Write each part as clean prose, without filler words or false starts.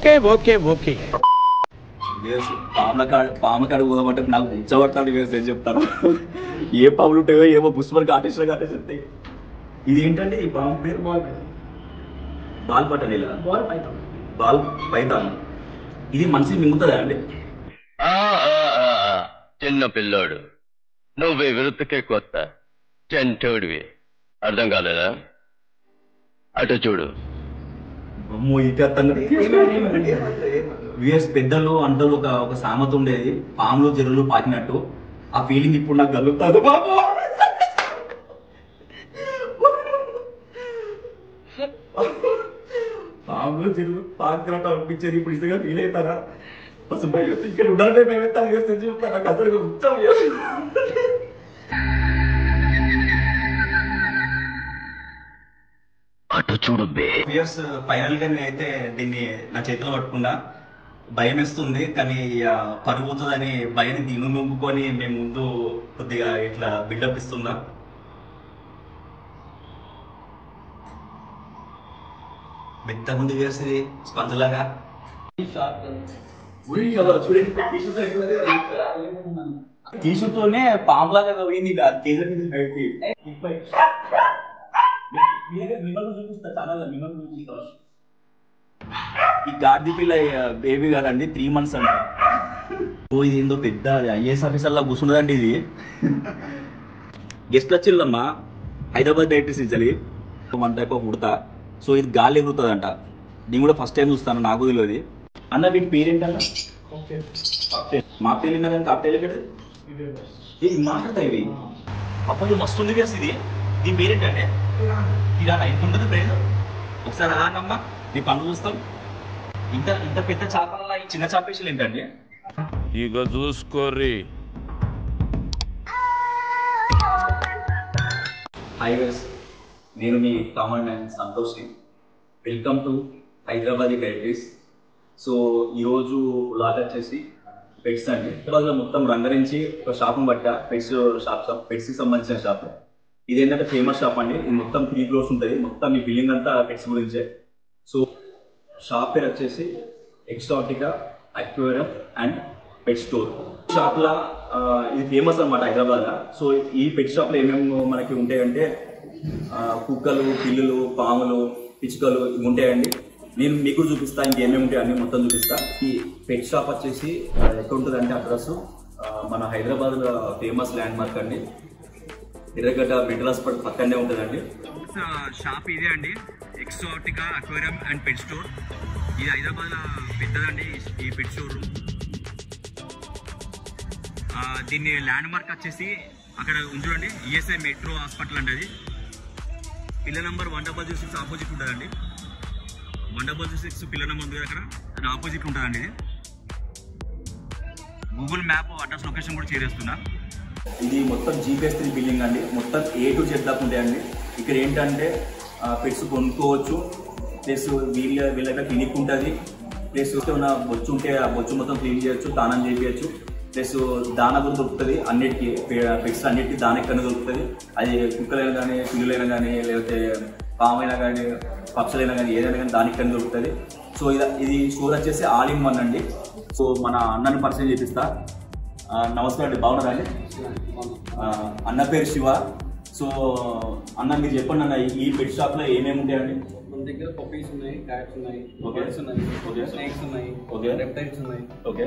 Okay okay okay పాముల కాడ పోదామంటే నాకు ఉచ్చబడతాడు వేస్తే చెప్తారు. ఏ పాములు ఉంటాయో ఏమో బుస్మర్ కాటేస్తాయి. ఇది ఏంటంటే ఈ పాము పేరు బాల్ పట్టని బాల్ పైతాను. ఇది మనిషి మింగుతుందా అండి? చిన్న పిల్లోడు నువ్వే విరుతుకే కొత్త చెంటోడివి అర్థం కాలేదా? అటు చూడు. పెద్దలు అందరూ ఒక సామెత ఉండేది, పాములు చెరువులు పాకినట్టు. ఆ ఫీలింగ్ ఇప్పుడు నాకు కలుగుతాడు. పాములు చెరువులు పాకినట్టు అనిపించేది ఇప్పుడు ఇదిగా ఫీల్ అవుతారా? అసలు ఇక్కడ ఉండాలంటే మేమైతే చెప్తాను. నాకు అసలు ఉత్సవం అటు చూడు. ఫైనల్ గా నేనైతే దీన్ని నా చేతిలో పట్టుకున్నా. భయం వేస్తుంది, కానీ పరుగు పోతుందని భయాన్ని దీన్ని నొంపుకొని మేము ముందు కొద్దిగా ఇట్లా బిల్డప్ ఇస్తున్నా. మెత్త ముందు వేస్తుంది స్పంజ్ లాగా. తీసుతోనే పాములాగా పోయింది. చూపిస్తా ఛానల్ చూపిస్తా. ఈ గార్ది పిల్ల బేబీ కాదండి, 3 months అండి. ఇది ఏందో పెద్ద IAS ఆఫీసర్ లా కూర్చున్నదండి. ఇది గెస్ట్ వచ్చిందమ్మా, Hyderabad directors ఇచ్చాలి 1 type of Udatha. So ఇది గాలి ఎగురుతుందంట. నేను కూడా ఫస్ట్ టైం చూస్తాను, నాకు తెలియదు. అన్న వీటి పేరేంటన్నా? మాకు తెలియదు కానీ కాక్టైల్ ఎక్కడ మాట్లాడతాయి ఇవి. అప్పుడు మస్తుంది వేసి ఇది. దీని పేరేంటంటే ఇలా ఎంత ఉంటుంది ప్రేమ? ఒకసారి అలానమ్మా నీ పనులు చూస్తాం. ఇంత పెద్ద చేపల ఈ చిన్న చేపేషలు ఏంటండి? ఇక చూసుకోర్రి. హాయ్ గైస్, నేను మీ common man Santosh. Welcome to Hyderabad diaries. So ఈరోజు లాగ్ వచ్చేసి పెట్స్ అండి. హైదరాబాద్లో మొత్తం రంగరించి ఒక షాప్ను పట్టా, పెట్స్కి సంబంధించిన షాప్. ఇది ఏంటంటే ఫేమస్ షాప్ అండి. ఇది మొత్తం 3 floors ఉంటుంది. మొత్తం ఈ బిల్డింగ్ అంతా పెట్స్ గురించే. సో షాప్ పేరు వచ్చేసి ఎక్సాటికా అక్వేరియం అండ్ పెట్ స్టోర్. షాప్లో ఇది ఫేమస్ అనమాట హైదరాబాద్లో. సో ఈ పెట్ షాప్లో ఏమేమి మనకి ఉంటాయంటే కుక్కలు, పిల్లులు, పాములు, పిచ్చుకలు ఇవి ఉంటాయండి. నేను మీకు చూపిస్తా, ఇంకేమేమి ఉంటాయి అన్ని మొత్తం చూపిస్తా. ఈ పెట్ షాప్ వచ్చేసి ఎక్కడ ఉంటుంది అంటే అడ్రస్ మన హైదరాబాద్లో ఫేమస్ ల్యాండ్ మార్క్ అండి. ఎర్రగడ్డ మెంటల్ హాస్పిటల్ పక్కనే ఉంటుందండి. షాప్ ఇదే అండి, ఎక్సాటికా అక్వేరియం అండ్ పెట్ స్టోర్. ఇది హైదరాబాద్లో పెద్దదండి ఈ పెట్ స్టోర్. దీన్ని ల్యాండ్ మార్క్ వచ్చేసి అక్కడ ఉంచండి, ESI మెట్రో హాస్పిటల్ అండి. అది పిల్ల నెంబర్ 106 ఆపోజిట్ ఉంటుందండి. 106 పిల్ల నెంబర్ ఉంది అక్కడ, అది ఆపోజిట్ ఉంటుందండి. ఇది గూగుల్ మ్యాప్ అడ్రస్ లొకేషన్ కూడా చేరేస్తున్నా. ఇది మొత్తం GPS3 బిల్డింగ్ అండి. మొత్తం A to Z దాకా ఉంటాయండి. ఇక్కడ ఏంటంటే పెట్స్ కొనుక్కోవచ్చు, ప్లస్ వీళ్ళ క్లినిక్ ఉంటుంది, ప్లస్ ఏమైనా బొచ్చు ఉంటే ఆ బొచ్చు మొత్తం క్లీన్ చేయొచ్చు, దానం చేయొచ్చు, ప్లస్ దానా కూడా దొరుకుతుంది. అన్నిటికీ పెట్స్ అన్నిటికీ దాన ఎక్కడ దొరుకుతుంది. అది కుక్కలైనా కానీ, పిల్లులైనా కానీ, లేకపోతే పామైనా కానీ, పక్షులైనా కానీ, ఏదైనా కానీ దానికి కానీ దొరుకుతుంది. సో ఇది స్టోర్ వచ్చేసి ఆల్ ఇన్ వన్ అండి. సో మన అన్నని పరిచయం చేపిస్తా. నమస్కారం అండి, బాగున్నారా అండి? అన్న పేరు శివ. సో అన్న మీరు చెప్పండి అన్న, ఈ పెట్ షాప్ లో ఏమేమి ఉంటాయండి? మన దగ్గర పప్పీస్ ఉన్నాయి, క్యాట్స్ ఉన్నాయి, బర్డ్స్ ఉన్నాయి, స్నేక్స్ ఉన్నాయి, రెప్టైల్స్ ఉన్నాయి. ఓకే,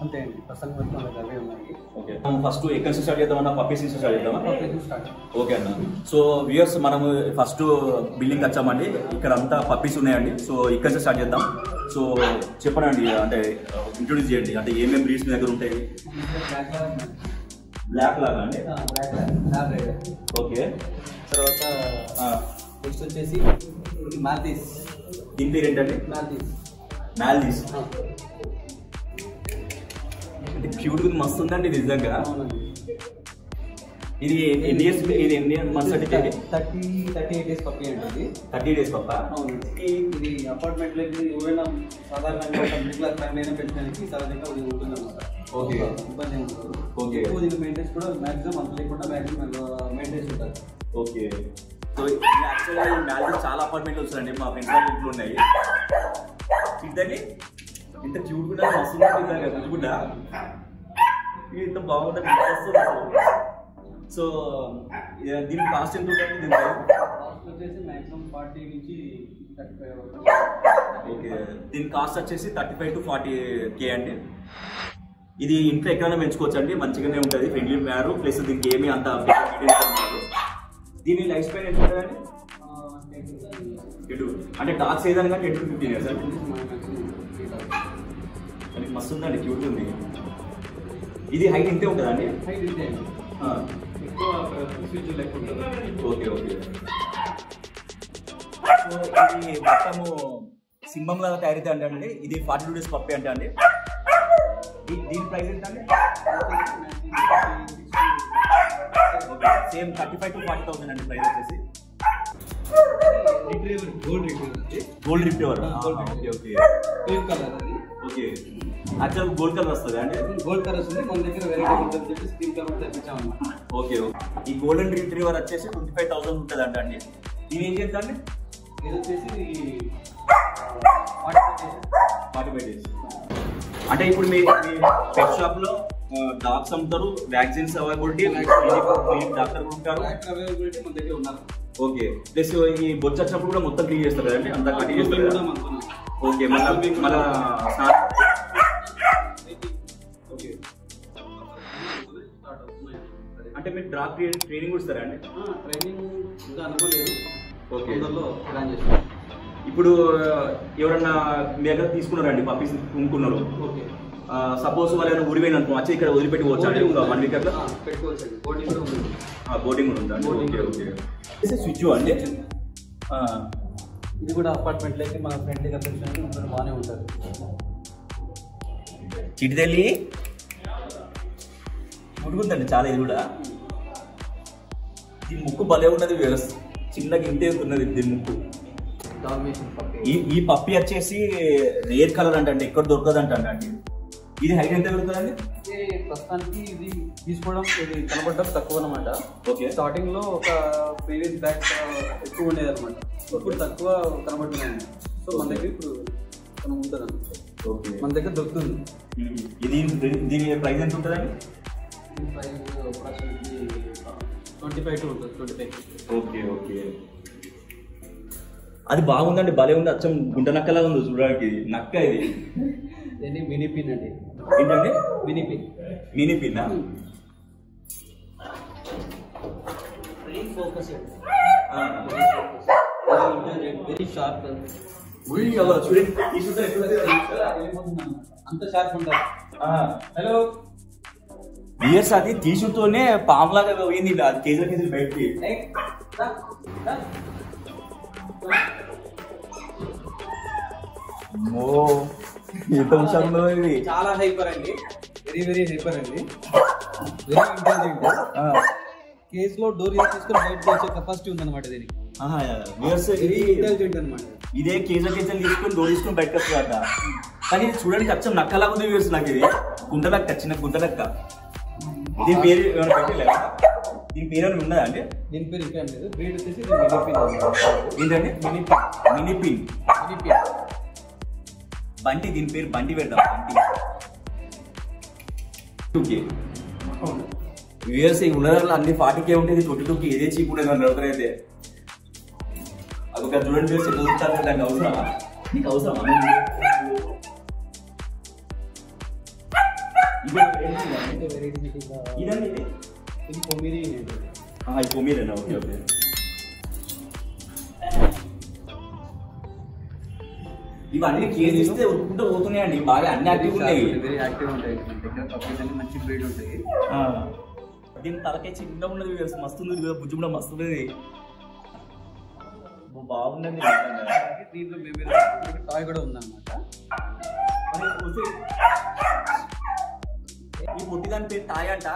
అంతే అండి. ప్రస్తుతానికి మొత్తం అవే ఉన్నాయి. ఓకే, ఫస్ట్ ఎక్కడి నుంచి స్టార్ట్ చేద్దామన్నా? పప్పీస్ నుంచి స్టార్ట్ చేద్దామా? స్టార్ట్. ఓకే అన్న. సో వ్యూయర్స్, మనము ఫస్ట్ బిల్డింగ్ వచ్చామండి. ఇక్కడ అంతా పప్పీస్ ఉన్నాయండి. సో ఇక్కడ నుంచి స్టార్ట్ చేద్దాం. సో చెప్పండి, అంటే ఇంట్రొడ్యూస్ చేయండి, అంటే ఏమేమి బ్రీడ్స్ మీ దగ్గర ఉంటాయి? బ్లాక్ లాగా అండి. ఓకే, తర్వాత నెక్స్ట్ వచ్చేసి మాల్దీస్. దీని పేరు ఏంటండి? మాల్దీస్. మాల్దీస్ అంటే క్యూట్ గా మస్తు ఉందండి నిజంగా. ఇది ఎన్ని ఇయర్స్, ఇది ఎన్ని మంత్స్ అంటే? 38 days పప్పీ అండి. 30 days పప్ప. అవునండి. ఇది అపార్ట్మెంట్ లో ఎవరైనా సాధారణంగా మిడిల్ క్లాస్ ఫ్యామిలీ అయినా పెంచడానికి సహజంగా ఉంటుంది అన్నమాట. ఓకే, ఇబ్బంది ఉంటుంది. ఓకే. దీని మెయింటెన్స్ కూడా మాక్సిమం అంత లేకుండా మాక్సిమం మెయింటెన్స్ ఉంటుంది. ఓకే. సో యాక్చువల్గా మ్యారేజ్ చాలా అపార్ట్మెంట్లు వస్తాయండి, మా ఫ్రెండ్స్ వాళ్ళ ఇంట్లో ఉన్నాయి. ఇద్దరిని ఇంత క్యూట్ కూడా వస్తుంది కూడా ఇంత బాగుంటుంది సో దీని కాస్ట్ ఎంత ఉంటుంది దీని కాస్ట్ వచ్చేసి మ్యాక్సిమం 40 నుంచి 35. ఓకే దీని కాస్ట్ వచ్చేసి 35 to 40K అండి. ఇది ఇంట్లో ఎక్కడైనా పెంచుకోవచ్చు అండి, మంచిగానే ఉంటుంది, ఫ్రెండ్లీ మ్యారు ప్లస్ దీనికి ఏమీ అంత దీని లైఫ్ స్పాన్ ఎంత ఉంటుందండి? అంటే డాగ్స్ ఏదైనా 10 to 15 years అండి. అది మస్తు ఉందండి, క్యూట్ ఉంది. ఇది హైట్ ఇంతే ఉంటుందా అండి? హైట్ ఇంతే ఎక్కువ స్విచ్ లేకుండా. Okay okay. సో ఇది మొత్తము సింహం లాగా తయారైతే అంటే అండి, ఇది 42 days పప్పి అంటే అండి. దీని ప్రైస్ ఎంత అండి? సేమ్ 35 to 40,000 అండి ప్రైస్ వచ్చేసి. Gold retriever okay okay. Cream colour అది. ఓకే యాక్చువల్ గోల్డ్ కలర్ వస్తుంది అండి? గోల్డ్ కలర్ వస్తుంది, మన దగ్గర వెరైటీ ఉంటుంది చెప్పి స్క్రీన్ కలర్ తెప్పించాము. Okay okay. ఈ గోల్డెన్ రిట్రీవర్ వచ్చేసి 25,000 ఉంటుంది అండి. దీని ఏం చేస్తా అండి? ఇది వచ్చేసి 45 days. అంటే ఇప్పుడు మీ పెట్ షాప్ లో డాగ్స్ అమ్ముతారు, వ్యాక్సిన్స్ అవైలబిలిటీ, డాక్టర్ ఉంటారు, అవైలబిలిటీ మన దగ్గర ఉన్నారు. ఓకే ప్లస్ ఈ బొచ్చు వచ్చినప్పుడు కూడా మొత్తం క్లీన్ చేస్తారు కదండి, అంతా కట్ చేస్తారు కదా? ఓకే మళ్ళీ ఓకే. అంటే మీరు డాగ్ ట్రైనింగ్ కూడా ఇస్తారా అండి? ట్రైనింగ్ ఇంకా అనుకోలేదు, ఓకే ప్లాన్ చేస్తాం. ఇప్పుడు ఎవరన్నా మీ దగ్గర తీసుకున్నారండి పప్పీస్ కొనుక్కున్నారు, ఓకే సపోజ్ వాళ్ళు ఊరిపోయిన అనుకో వచ్చి ఇక్కడ వదిలిపెట్టి పోవచ్చు అండి 1 week అట్లా? పెట్టుకోవచ్చు, బోర్డింగ్ కూడా ఉంది. బోర్డింగ్ కూడా ఉందండి. Okay okay. స్విచ్ అండి ఇది కూడా అపార్ట్మెంట్ లైక్ మన ఫ్రెండ్లీగా పెన్షన్ అందరూ బాగానే ఉంటారు. చిటితల్లి ముడుగుందండి చాలా, ఇది కూడా. దీని ముక్కు భలే ఉన్నది, చిన్నగా ఇంతే ఉన్నది దీని ముక్కు. ఈ పప్పి వచ్చేసి రేర్ కలర్ అంటే ఎక్కడ దొరకదు అండి. ఇది హైట్ ఎంత దొరుకుతుందండి? ప్రస్తుతానికి ఇది తీసుకోవడం ఇది కనబడడం తక్కువ అనమాట. ఓకే స్టార్టింగ్ లో ఒక ప్రీవియస్ బ్యాక్ ఎక్కువ ఉండేది అనమాట, ఇప్పుడు తక్కువ కనబడుతున్నాయి. సో మన దగ్గర ఇప్పుడు ఉంటుంది అనమాట, మన దగ్గర దొరుకుతుంది. ఇది దీని ప్రైస్ ఎంత ఉంటుందండి? దీని ప్రైస్ 25 to ఉంటుంది, 25. Okay okay. అది బాగుందండి, భలే ఉంది, అచ్చం గుంట నక్కలాగా ఉంది చూడడానికి. నక్క ఇది ఏంటి? మినీ పిన్ అండి. ఏంటండి? Mini pin. Mini pin very sharp. అంత షార్ప్ ఉంటుంది. హలో బియర్స్ అది తీసుతోనే పాములాగా పోయింది, అది కేజీలు బయటికి. ఎంత హుషారు ఇది. చాలా హైపర్ అండి, వెరీ వెరీ హైపర్ అండి, వెరీ ఇంటెలిజెంట్. కేస్ లో డోర్ తీసుకుని బయట వచ్చే కెపాసిటీ ఉందన్నమాట దీనికి. వెరీ ఇంటెలిజెంట్ అనమాట. ఇదే కేజీలు తీసుకుని డోర్ తీసుకుని బయటకు వస్తుందట. కానీ ఇది చూడడానికి అచ్చం నక్కలాగా ఉంది వ్యూస్. నాకు ఇది గుంటలక్క, చిన్న గుంటలక్క. దీని పేరు ఏమైనా పెట్టలేదా? దీని పేరు ఏమైనా ఉన్నదా అండి? దీని పేరు ఇంకా లేదు. బ్రీడ్ వచ్చేసి మినీ పిన్. ఏంటండి? Mini pin. Mini pin Bunty. దీని పేరు బంటి పెడతాం, బంటి. వ్యూయర్స్ ఈ ఉన్నదాంట్లో అన్ని 40K ఉంటుంది, 22K ఏదే చీప్ ఉండేది అని అడుగుతారైతే. అదొక చూడండి వ్యూయర్స్ ఎట్లా చూస్తారు, దానికి అవసరమా? నీకు అవసరమా? ఇదండి ఇది కొమ్మిరి. ఇది కొమ్మిరేనా? Okay okay. ఇవన్నీ కేసు ఇస్తే ఉరుకుంటూ పోతున్నాయండి, బాగా అన్ని యాక్టివ్ ఉంటాయి. వెరీ యాక్టివ్ ఉంటాయి, మంచి బ్రీడ్ ఉంటాయి. దీని తలకే చిన్న ఉన్నది, మస్తు ఉంది, బుజ్జి కూడా మస్తు ఉన్నది, బాగున్నది. దీంట్లో బేబీ టాయ్ కూడా ఉందన్నమాట. ఈ పుట్టి దాని పేరు టాయ్ అంట.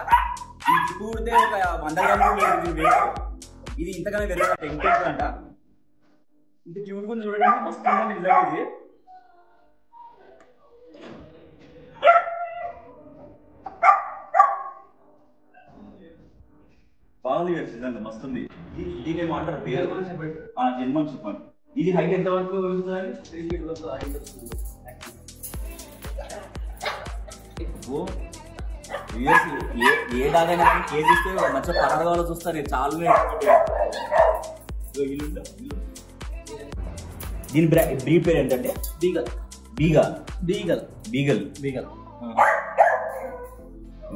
ఈ చిప్పు కుడితే ఒక 100 గ్రాములు. ఇది ఇంతగానే వెళ్తాడంట. ఇంత క్యూట్ గా చూడండి, మస్తు ఉందండి నిజంగా ఇది. బాగుంది నిజంగా, మస్తుంది. దీని ఏమంటారు పేరు? జన్మం చెప్పండి. ఇది హైట్ ఎంత వరకు వెళ్తుందండి? 3 feet వరకు హైట్ వస్తుంది. ఏ డాగైనా కానీ కేజీ ఇస్తే మంచిగా పరారు కావాలో చూస్తారు చాలా. దీని బ్రీడ్ పేరు ఏంటంటే beagle. Beagle beagle beagle beagle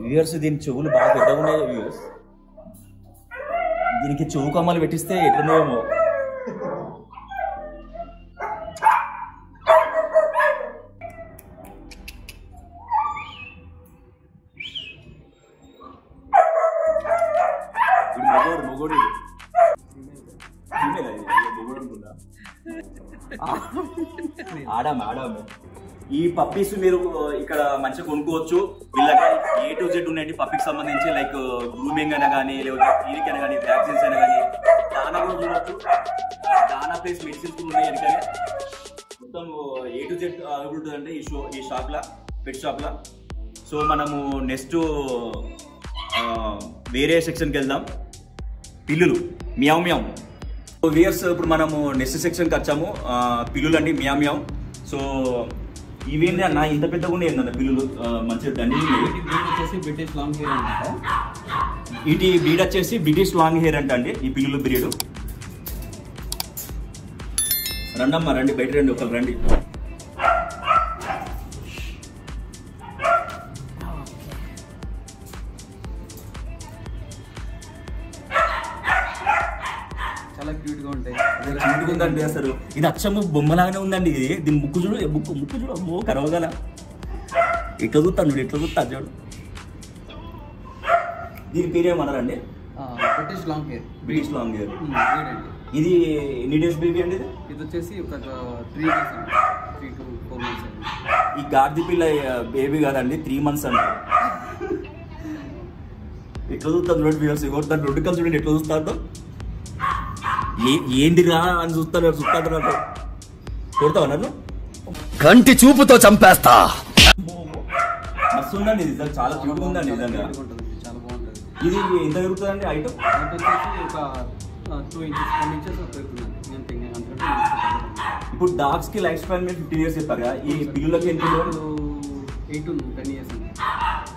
viewers. దీని చెవులు బాగా పెద్దగా ఉన్నాయి వ్యూయర్స్. దీనికి చెవు కమ్మలు పెట్టిస్తే ఎట్లున్నాయేమో. మొగోడు ఆడాము. ఈ పప్పీస్ మీరు ఇక్కడ మంచిగా కొనుక్కోవచ్చు. వీళ్ళకి A to Z ఉన్నాయి పప్పీకి సంబంధించి. లైక్ గ్రూమింగ్ అయినా కానీ, లేకపోతే క్లినిక్ అయినా కానీ, వ్యాక్సిన్స్ అయినా కానీ, దానా కూడా చూడవచ్చు. దానా ప్లస్ మెడిసిన్స్ కూడా ఉన్నాయి. ఎందుకంటే మొత్తం A to Z అవైలబుల్ అంటే ఈ షాప్లో, పెట్ షాప్లో. సో మనము నెక్స్ట్ వేరే సెక్షన్కి వెళ్దాం. పిల్లులు మియావ్ మియావ్. వ్యూయర్స్ ఇప్పుడు మనము నెక్స్ట్ సెక్షన్కి వచ్చాము. పిల్లులు అండి మియావ్ మియావ్. సో ఇవేంటి అన్న ఇంత పెద్దగా ఉండే ఏంటన్న పిల్లులు మంచిగా దండి. వచ్చేసి బ్రిటిష్ లాంగ్ హెయిర్ అనమాట. ఇది బ్రీడ్ వచ్చేసి బ్రిటిష్ లాంగ్ హెయిర్ అంట అండి ఈ పిల్లులు బ్రీడ్. రండమ్మా రండి, బయట రండి, ఒకరు రండి. చాలా క్యూట్ గా ఉంటాయి. క్యూట్గా ఉందండి అసలు. ఇది అచ్చము బొమ్మలాగానే ఉందండి. ఇది దీని ముక్కు చూడు, ముక్కు చూడు, అమ్మో కరవగల. ఎట్లా చూస్తాను చూడు, ఎట్లా చూస్తా చూడు. దీని పేరు ఏమన్నారండి? British long hair. British long hair. ఇది ఎన్ని డేస్ బేబీ అండి? ఇది వచ్చేసి ఒక 3 days అండి, 3 to 4 months అండి. ఈ గాడిద పిల్ల బేబీ కాదండి, 3 months అండి. ఎట్లా చూస్తాను చూడండి వ్యూవర్స్. దాన్ని 2 కలిసి చూడండి ఎట్లా చూస్తాడు. ఏంటిరా అని చూస్తాడు కొడతావు నన్ను. కంటి చూపుతో చంపేస్తా. మస్తు ఉందండి ఇది, చాలా క్యూట్గా ఉందండి నిజంగా. చాలా బాగుంటుంది. ఇది ఎంత పెరుగుతుందండి ఐటమ్? వచ్చేసి ఒక 2 inches 1 inches పెరుగుతుందండి. ఇప్పుడు డాగ్స్ కి లైఫ్ స్పాన్ మీరు 15 years చెప్పారు కదా, ఈ పిల్లులకి ఎంత? 8 to 10 years అండి.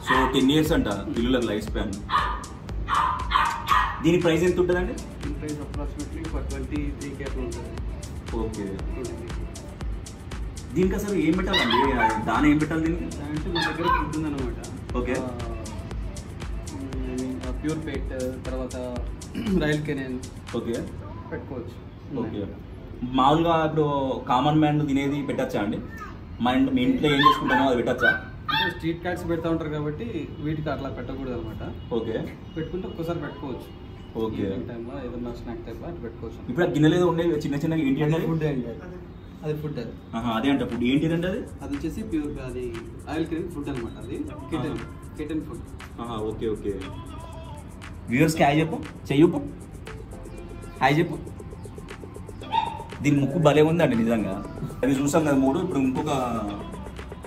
సో 10 years అంట పిల్లులకు లైఫ్ స్పాన్. దీని ప్రైస్ ఎంత ఉంటుందండి? దీని ప్రైస్ అప్రాక్సిమేట్లీ 23K ఉంటుంది. ఓకే. దీనికి అసలు ఏం పెట్టాలండి? దాని ఏం పెట్టాలి దీనికి? అంటే మన దగ్గర ఫుడ్ ఉందన్నమాట. ఓకే. ప్యూర్ పెట్, తర్వాత రాయల్ కెనెన్ ఓకే పెట్టుకోవచ్చు. ఓకే. మామూలుగా ఇప్పుడు కామన్ మ్యాన్ తినేది పెట్టచ్చా అండి? మీ ఇంట్లో ఏం చేసుకుంటామో అది పెట్టచ్చా? అంటే స్ట్రీట్ క్యాట్స్ పెడతా ఉంటారు కాబట్టి వీటికి అట్లా పెట్టకూడదు అనమాట. ఓకే. పెట్టుకుంటే ఒక్కసారి పెట్టుకోవచ్చు. ఓకే. టైంలో ఏదన్నా స్నాక్ టైప్ అట్లా పెట్టుకోవచ్చు. ఇప్పుడు ఆ గిన్నెలు ఏదో ఉండేవి చిన్న చిన్న ఏంటి అంటే ఫుడ్ అండి, అది ఫుడ్. అదే అంట ఫుడ్ ఏంటిదంటే అది? అది వచ్చేసి ప్యూర్ అది ఆయిల్ కెనెన్ ఫుడ్ అనమాట. అది కిటన్ ఫుడ్. Okay okay. వ్యూవర్స్కి హాయ్ చెప్పు, చెయ్యపు హాయ్ చెప్పు. దీని ముక్కు భలే ఉందండి నిజంగా. అది చూసాం కదా 3. ఇప్పుడు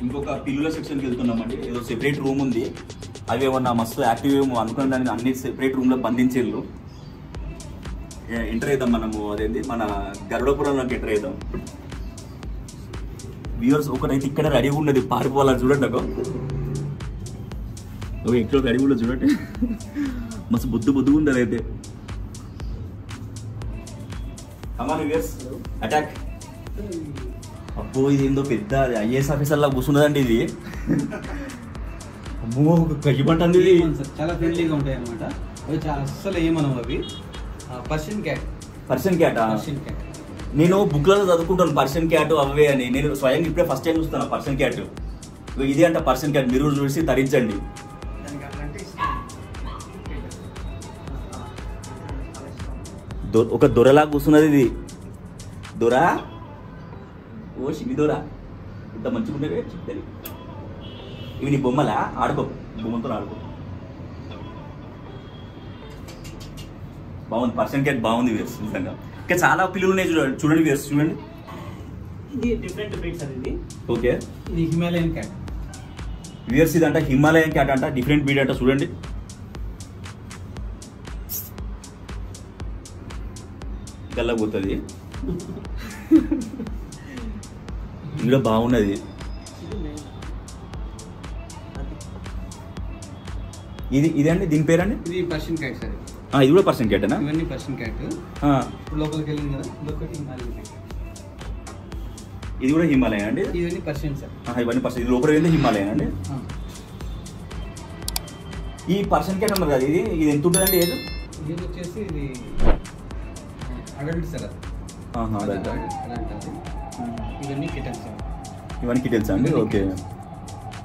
ఇంకొక పిల్లుల సెక్షన్కి వెళ్తున్నామండి. ఏదో సెపరేట్ రూమ్ ఉంది. అవి ఏమన్నా మస్తు యాక్టివ్ ఏమో అనుకున్న దాన్ని అన్ని సెపరేట్ రూమ్లో బంధించేళ్ళు. ఎంటర్ అవుతాం మనము. అదేంటి మన గరుడపురంలోకి ఎంటర్ అవుతాం. వ్యూవర్స్ ఒకరైతే ఇక్కడ రెడీగా ఉండదు పారిపోవాలని చూడండి. నాకు ఇంట్లో రెడీ ఉండదు చూడండి. మస్తు బుద్ధుగా ఉంది అదైతే. కమాన్ వ్యూవర్స్ అటాక్. అబ్బో ఇది ఏందో పెద్ద IAS ఆఫీసర్ లాగా కూర్చున్నదండి ఇది. అమ్మో కయ్యమంటుంది ఇది. చాలా ఫ్రెండ్లీగా ఉంటాయి అనమాట. అవి చాలా అస్సలు ఏమనవు. అవి పర్షియన్ క్యాట్. పర్షియన్ క్యాటా? Persian cat. నేను బుక్లలో చదువుకుంటాను పర్షియన్ క్యాట్ అవే అని. నేను స్వయంగా ఇప్పుడే ఫస్ట్ టైం చూస్తాను పర్షియన్ క్యాట్. ఇది అంట పర్షియన్ క్యాట్. మీరు చూసి తరించండి. ఒక దొరలా కూర్చున్నది ఇది. దొరా ఓ చిన్ని దొరా ఇంత మంచిగా ఉండేవే చెప్తాను. ఇవి నీ బొమ్మలా? ఆడుకో, బొమ్మతో ఆడుకో. బాగుంది పర్సన్ క్యాట్, బాగుంది వ్యూవర్స్ నిజంగా. ఇంకా చాలా పిల్లలు ఉన్నాయి చూడండి వ్యూవర్స్, చూడండి. ఇది డిఫరెంట్ బ్రీడ్స్ అనేది. ఓకే. ఇది హిమాలయన్ క్యాట్ వ్యూవర్స్. ఇదంట హిమాలయన్ క్యాట్ అంట, డిఫరెంట్ బ్రీడ్ అంట. చూడండి గల్లా పోతుంది. ఇది బాగున్నది. ఇదండి దీని పేరండి? ఇది పర్షియన్ క్యాట్ సార్. ఇది కూడా పర్షియన్ క్యాటేనా? ఇవన్నీ పర్షియన్ క్యాట్. లోపలికి వెళ్ళింది కదా, ఇదొకటి హిమాలయన్ క్యాట్. ఇది కూడా హిమాలయన్ అండి? ఇవన్నీ పర్షియన్ సార్. ఇవన్నీ పర్షియన్. ఇది లోపలికి వెళ్ళి హిమాలయన్ అండి. ఈ పర్షియన్ క్యాట్ అన్నారు కదా, ఇది ఎంత ఉంటుందండి ఏజ్? ఇది వచ్చేసి ఇది అడల్ట్ సార్. ఇవన్నీ కిటన్స్ సార్. ఇవన్నీ కిటన్స్ అండి. ఓకే.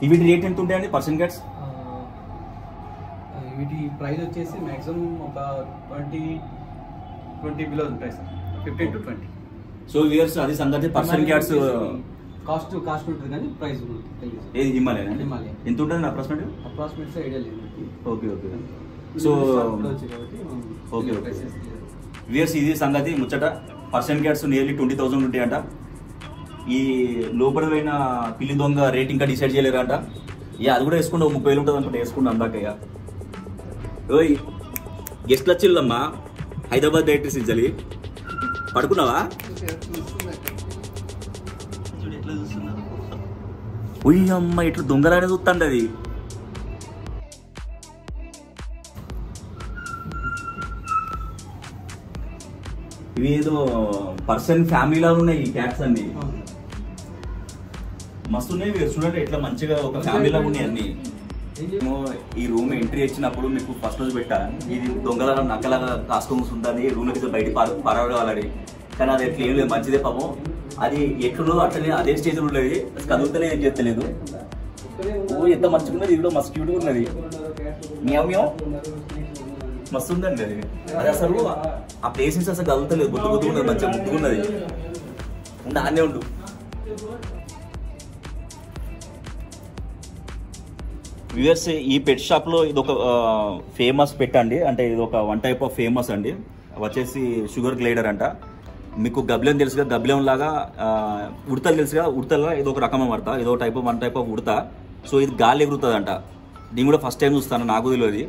వీటి రేట్ ఎంత ఉంటాయండి పర్షియన్ క్యాట్స్? వీటి ప్రైస్ వచ్చేసి మాక్సిమం ఒక 20 బిలో ఉంటాయి సార్. 15 to 20. సో వ్యూయర్స్ అది సంగతి. పర్షియన్ క్యాట్స్ కాస్ట్ ఉంటుంది కానీ ప్రైస్ తెలియదు. ఏది హిమాలయన్ అండి? హిమాలయన్. ఎంత ఉంటుంది అప్రాక్సిమేట్ ఐడియా లేదు. ఓకే. So okay. వ్యూయర్స్ ఇది సంగతి ముచ్చట. పర్షియన్ క్యాట్స్ నియర్లీ 20,000 ఉంటాయంట. ఈ లోపల పోయిన పిల్లి దొంగ రేట్ ఇంకా డిసైడ్ చేయలేరంట. అది కూడా వేసుకుంటే 30,000 ఉంటుంది అనుకుంటే వేసుకుంటా అందాక. ఓయ్ గెస్ట్లు వచ్చిల్లమ్మా హైదరాబాద్ డైరెక్టర్స్ ఇజ్జలి. పడుకున్నావా? ఉయ్య అమ్మ ఇట్లా దొంగలానే చూస్తాండి అది. ఇవి ఏదో పర్సన్ ఫ్యామిలీలా ఉన్నాయి ఈ క్యాట్స్ అన్ని. మస్తు ఉన్నాయి. చూడండి ఎట్లా మంచిగా ఒక ఫ్యామిలీలా ఉన్నాయి అన్ని. ఈ రూమ్ ఎంట్రీ ఇచ్చినప్పుడు మీకు ఫస్ట్ రోజు పెట్టా ఇది దొంగలాగా నక్కలాగా కాసుకొని ఉంటుంది రూమ్ అయితే బయట పరవాలని. కానీ అది ఎట్లా ఏం లేదు, మంచిదే పాపం. అది ఎట్లుందో అట్లనే అదే స్టేజ్లో ఉండేది, కదులుతలే ఏం చేస్తలేదు. ఎంత మంచిగా ఉన్నది. ఇది కూడా మస్తు క్యూట్గా ఉన్నది. మ్యావ్ మస్తు ఉందండి అది. అది అసలు ఆ ప్లేస్ నుంచి అసలు కదులుతలేదు, గుర్తు ఉన్నది, మంచిగా ముద్దుకున్నది. అన్నీ ఉండు. వ్యూయర్స్ ఈ పెట్ షాప్లో ఇది ఒక ఫేమస్ పెట్ అండి. అంటే ఇది ఒక వన్ టైప్ ఆఫ్ ఫేమస్ అండి. వచ్చేసి షుగర్ గ్లైడర్ అంట. మీకు గబ్లెం తెలుసుగా, గబ్లెం లాగా ఉడతలు తెలుసుగా, ఉడతల ఇది ఒక రకం అన్నమాట. ఇదో వన్ టైప్ ఆఫ్ ఉడత. సో ఇది గాలి ఎగురుతుంది అంట. నేను కూడా ఫస్ట్ టైం చూస్తాను, నాకు తెలియదు.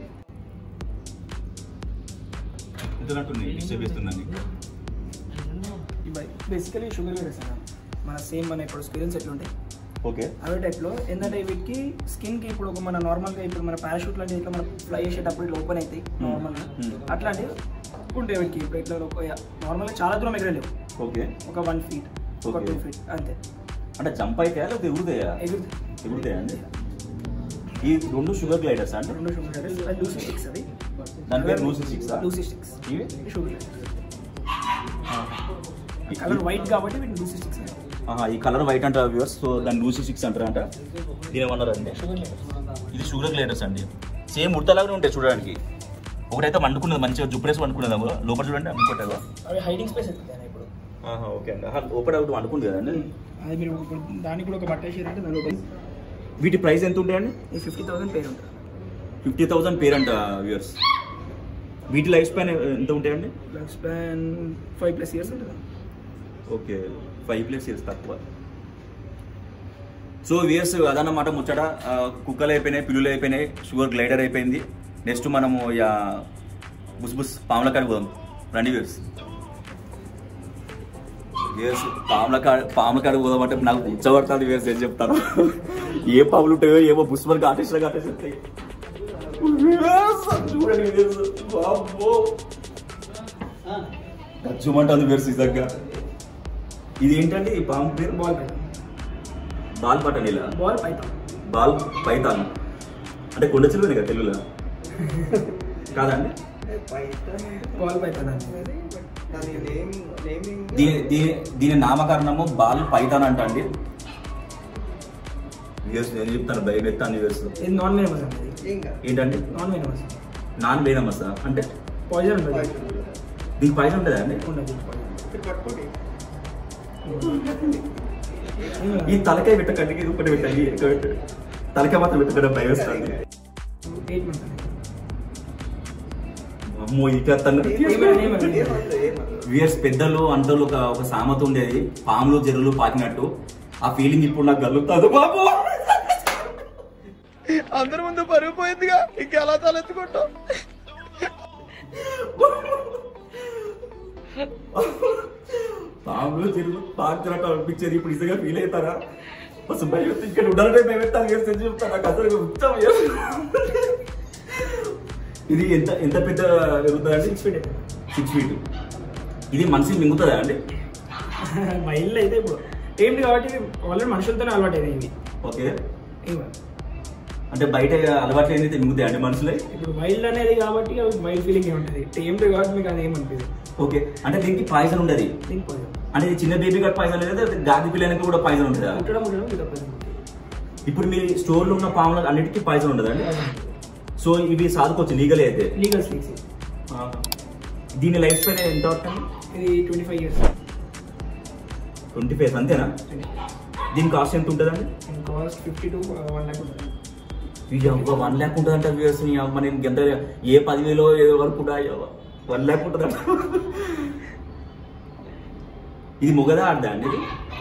బేసికలీ షుగర్ గ్లైడర్ సార్ మన సేమ్ మన ఇప్పుడు స్క్రీన్స్ ఎట్లా ఉంటాయి ఓకే అవే టైప్లో. ఏంటంటే వీటికి స్కిన్కి ఇప్పుడు ఒక మన నార్మల్గా ఇప్పుడు మన పారాషూట్ లాంటివి ఇట్లా మనం ఫ్లై చేసేటప్పుడు ఇట్లా ఓపెన్ అవుతాయి నార్మల్గా, అట్లాంటివి ఉంటాయి వీటికి. ఇప్పుడు ఇట్లా నార్మల్గా చాలా దూరం ఎగరలేవు. ఓకే. ఒక 1 feet, ఒక 2 feet అంతే. అంటే జంప్ అయితాయా లేకపోతే ఎగురుతాయా? ఎగురుతాయా అండి. ఈ రెండు షుగర్ గ్లైడర్స్ అంటే? రెండు షుగర్ గ్లైడర్స్. అది లూసీ స్టిక్స్. అది దాని పేరు లూసీ స్టిక్స్. లూసీ స్టిక్స్ ఇవి షుగర్ గ్లైడర్స్. ఈ కలర్ వైట్ కాబట్టి వీటిని లూసీ స్టిక్స్. ఈ కలర్ వైట్ అంటారు వ్యూవర్స్. సో దాన్ని లూసీ స్టిక్స్ అంటారంట. దీని ఏమన్నారు అండి? ఇది షుగర్ గ్లైడర్స్ అండి. సేమ్ ఉడతలాగానే ఉంటాయి చూడడానికి. ఒకటైతే వండుకున్నది మంచిగా జుప్పేసి వండుకునేదా లోపల చూడండి. అనుకుంటారు అవి హైడింగ్ స్పేస్ అవుతుంది ఇప్పుడు. ఓకే అండి. లోపల ఒకటి వండుకుంది కదండి. అది మీరు దానికి కూడా ఒక బట్ట వేసారంటే దాని లోపల. వీటి ప్రైస్ ఎంత ఉంటాయండి? 50,000 పేరు ఉంటుంది. 50,000 పేరు అంట వ్యూవర్స్. వీటి లైఫ్ స్పాన్ ఎంత ఉంటాయండి? లైఫ్ స్పాన్ 5+ years ఉంటుంది. ఓకే, 5+ years తక్కువ. సో వ్యూవర్స్ అదన్నమాట ముచ్చట. కుక్కలు అయిపోయినాయి, పిల్లులు అయిపోయినాయి, షుగర్ గ్లైడర్ అయిపోయింది. నెక్స్ట్ మనము బుస్ పాముల కాడికి పోదాం రండి వ్యూవర్స్. వ్యూవర్స్ పాముల కాడికి పోదాం అంటే నాకు ఉచ్చబడుతుంది వ్యూవర్స్. ఏం చెప్తాను, ఏ పాములు ఉంటాయో ఏమో బుస్మల్ కాటేస్తాయి చూడండి గచ్చుమంటుంది వ్యూవర్స్. ఈ దగ్గర ఇది ఏంటండి ఈ పాము పేరు? బాల్ పటన్. ఇలా బాల్ పైతాన్ అంటే కొండ చిలువనే కదా తెలుగులో కాదండి? దీని నామకరణము బాల్ పైతాన్ అంట అండి. నేను చెప్తాను భయం ఎత్తాను. ఏంటండి నాన్ వెనమస్ అంటే? పాయిజన్. దీనికి పాయిజన్ ఉంటుందా అండి? ఈ తలకాయ పెట్టకండి, ఇది ఒకటి పెట్టండి. తలకాయ మాత్రం పెట్టకుండా భయం వేస్తుంది. అమ్మో ఇక వ్యూవర్స్ పెద్దలు అంటలు ఒక సామెత ఉండేది, పాములు జరులు పాకినట్టు. ఆ ఫీలింగ్ ఇప్పుడు నాకు కలుగుతుంది బాబు. అందరి ముందు పరుగు పోయిందిగా, ఇంకెలా తలెత్తుకుంటాం? పాములు జరులు పాకినట్టు అనిపించేది ఇప్పుడు నిజంగా ఫీల్ అవుతారా? అసలు భయం ఇక్కడ ఉండాలంటే భయం చెప్తాను. నాకు అసలు ఇది ఎంత ఎంత పెద్ద పెరుగుతుందండి? 6 feet. 6 feet. ఇది మనిషి మింగుతుందా అండి? వైల్డ్ అయితే ఇప్పుడు ఏంటి కాబట్టి ఆల్రెడీ మనుషులతోనే అలవాటు అయింది. ఓకే, అంటే బయట అలవాట్లు ఏంటైతే మింగుతాయి అండి మనుషులే? ఇప్పుడు వైల్డ్ అనేది కాబట్టి వైల్డ్ ఫీలింగ్ ఉంటుంది. టేమ్డ్ కాబట్టి మీకు అది ఏమనిపిస్తుంది. ఓకే, అంటే దీనికి పాయిజన్ ఉండదు. అంటే చిన్న బేబీ గట్ పాయిజన్ లేదా గాది పిల్లలకి కూడా పాయిజన్ ఉంటుందా? ఇప్పుడు మీ స్టోర్లో ఉన్న పాములకు అన్నిటికీ పాయిజన్ ఉండదండి? సో ఇవి సాదుకోవచ్చు లీగల్ అయితే? Legal snakes. దీని లైఫ్ స్పాన్ ఎంత అవుతుంది? ఇది 25 years. 25 years అంతేనా? దీని కాస్ట్ ఎంత ఉంటుందండి? కాస్ట్ 50 to 1 lakh ఉంటుంది. ఇది 1 lakh ఉంటుందంట వ్యూవర్స్. అమ్మ నేను ఎంత ఏ 10,000 వరకు కూడా 1 lakh ఉంటుందంట. ఇది మొగదా ఆడదా అండి?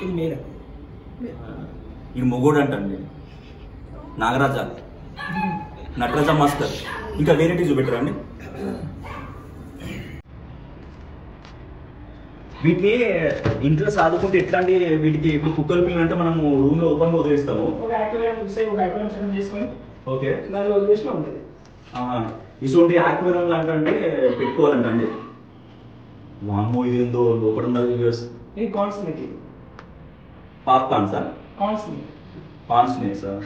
ఇది మేడ. ఇది మొగోడు అంటండి. నాగరాజ, నటరాజ మాస్టర్, ఇంకా వెరైటీ చూపెట్టరా అండి? వీటిని ఇంట్లో సాదుకుంటే ఎట్లా అండి? వీటికి ఇప్పుడు కుక్కల పిల్లలు అంటే మనం రూమ్ లో ఓపెన్ గా వదిలేస్తాము. ఒక యాక్వేరియం సెటప్ చేసుకొని ఓకే, దానిలో వదిలేసినా ఉంటుంది. ఇటువంటి యాక్వేరియం అంటే పెట్టుకోవాలంటండి. వామ్మో, ఇది ఏందో లోపల ఉన్నది. ఇది corn snake. Popcorn sir? Corn snake sir.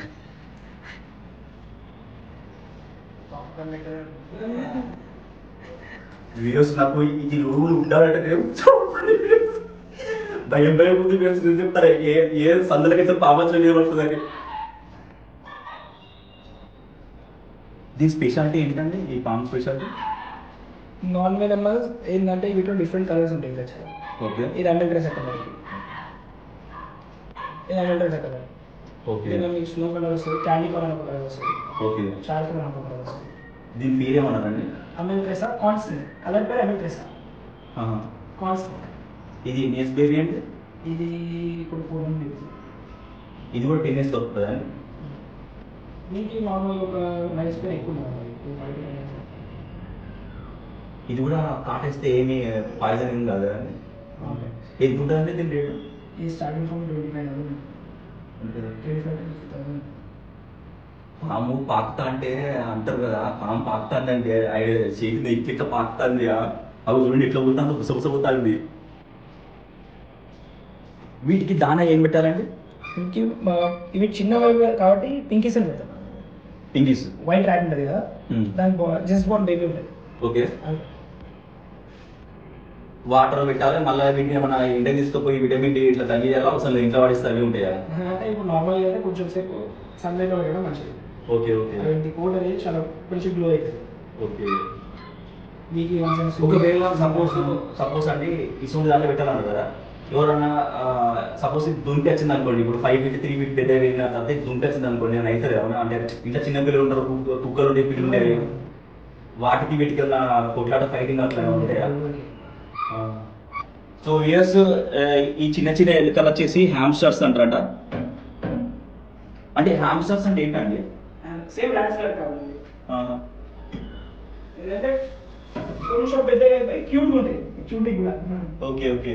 Videos నాకు ఇది రూల్ ఉండాలంటే భయం భయం ముందు చెప్తారా? ఏ సందలకైతే పాపచ్చని ఏమవుతుందని. దీని స్పెషాలిటీ ఏంటండి? ఈ పామ్ స్పెషాలిటీ నాన్ వెనమస్ ఏంటంటే వీటిలో డిఫరెంట్ కలర్స్ ఉంటాయి కదా. ఓకే, ఇది అమెరికా కలర్, ఇది అమెరికా కలర్. ఓకే, మీకు స్నో కలర్ వస్తుంది, క్యాండీ కలర్ ఒక కలర్ వస్తుంది, ఓకే, చార్ కలర్ ఒక కలర్ వస్తుంది. దీని పేరేమన్నారండి? America constant. కలర్ పేరు అమెరికా కాన్స్టెంట్. ఇది నేస్ బేబీ అండి? ఇది ఇప్పుడు 4 ఉంది. ఇది కూడా 10 years దొరుకుతుందా అండి? మీకు నార్మల్ ఒక లైఫ్ స్పాన్ ఎక్కువ ఉంటుంది. ఇది కూడా కాటేస్తే ఏమి పాయిజన్ ఏం కాదు అండి? ఎంత ఉంటుందండి దీని రేటు? ఈ స్టార్టింగ్ ఫ్రమ్ 25,000. పాము పాకుతా అంటే అంటారు కదా, పాము పాకుతా అంటే చేతి ఇట్లా పాకుతుంది. అవి చూడండి ఇట్లా పోతుంది, పుసపుసపోతుంది. వీటికి దానా ఏం పెట్టాలండి? ఇవి చిన్న కాబట్టి పింకీస్ అని పెడతాం. పింకీస్ వైట్ ర్యాట్ ఉంటుంది కదా, దానికి జస్ట్ బోర్న్ బేబీ ఉంటుంది. ఓకే, వాటర్ పెట్టాలి. మళ్ళీ వీటిని ఏమన్నా ఇంటికి తీసుకుపోయి విటమిన్ డి ఇట్లా తగ్గియాలి అవసరం లేదు, ఇంట్లో వాడిస్తే అవి ఉంటాయా? అంటే ఇప్పుడు నార్మల్గా అయితే కొంచెం సేపు సన్లైట్లో పెట్టడం మంచిది. ఓకే, ఓకే, కోట్ అనేది చాలా కొంచెం గ్లో అవుతుంది. ఓకే. మీకు ఒకవేళ సపోజ్ అండి ఇసుంటి దాంట్లో పెట్టాలన్నారు కదా, ఎవరన్నా సపోజ్ దుంటి వచ్చింది అనుకోండి, ఇప్పుడు 5 feet 3 feet పెద్ద వెళ్ళిన తర్వాత దుంటి వచ్చింది అనుకోండి, నేను అవుతుంది కదా. అంటే ఇంట్లో చిన్న పిల్లలు ఉంటారు, కుక్కలు ఉండే పిల్లలు ఉండేవి, వాటికి వీటికి కొట్లాట ఫైటింగ్ అట్లా ఉంటాయా? సో ఇయర్స్ ఈ చిన్న చిన్న ఎలుకలు వచ్చేసి హ్యామ్స్టర్స్ అంటారంట. అంటే హ్యామ్స్టర్స్ అంటే ఏంటండి? సేమ్ ర్యాట్స్ లాగా కావాలి. ఏంటంటే కొంచెం పెద్దగా అయిపోయి క్యూట్ ఉంటాయి, క్యూటీ కూడా. ఓకే, ఓకే,